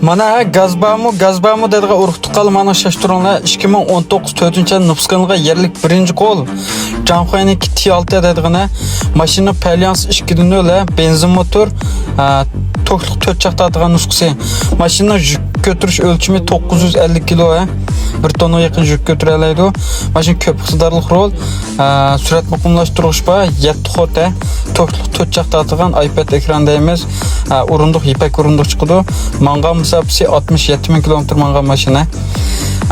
Mana gazbamu dediği uruktuqalı mana şaştırınlar 2019 4. nüfuskanlığa yerlik birinci kol. Canxoy'niki T6 dediğine maşının Pelians 2'den öyle benzin motor tokluk 4 çakta atılan nüsküsü. Maşının yük götürüş ölçümü 950 kilo. Bir tona yakın yük götüreleydi. Maşın köp kısıdarlık rol. Sürat mukumlaştırılış ba 7 xote. Tokluk 4 çakta atılan iPad ekrandayımız. Urunduk, ipek urunduk çıkıdı. Manga misapsi 60-70 bin kilometre manga maşına.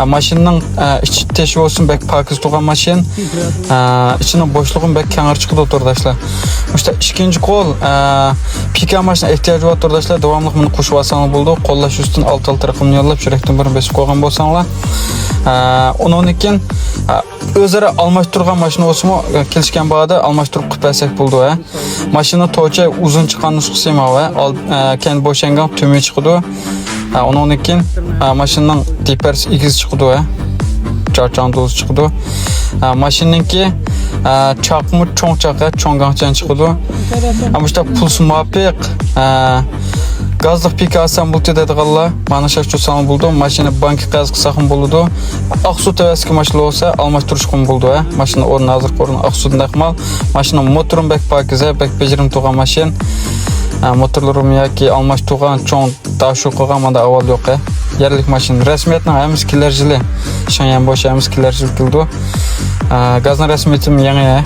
Maşının içi teşi olsun bek pakiz tuğan maşın. İçinin boşluğun bek kenar çıkıdı oturdaşlar. İşte ikinci kol pika maşına ihtiyacı var oturdaşlar. Devamlıq bunu kuşu basanı buldu. Kollaş üstün alt rakımını yollap şürekten bir besi koygan bolsanlar. Onun için özara almaştırgan maşın olsun mu kelişken bağda almaştırıp küpesek buldu. Maşının toçay uzun çıkan nüsküsü var. Kendi boşangan tümü çıkıdı. Onun için maşının dipers ikiz çıkıdı. Çarçan dolusu çıkıdı. Maşınınki çakmı çoğun çakı, çoğun gangçan çıkıdı. Ama işte pulsu muhabbek gazlık pika asan buldu dedi Allah. Bana şaşırsanı buldu. Maşını banki gazlık sakın buldu. Aksu teveski maşılı olsa almaştırış kum buldu. Maşını oruna hazır korun. Aksu'dan akmal. Maşının motorun bek pakize, bek becerim tuğan maşın. Motorlarım ya ki almaş tuğan çoğun taşı koygan manda aval yok. Yerlik maşın. Resmiyetinin hemiz kilercili. Şanyan boş hemiz kilercili kıldı. Gazın resmiyetim yeni.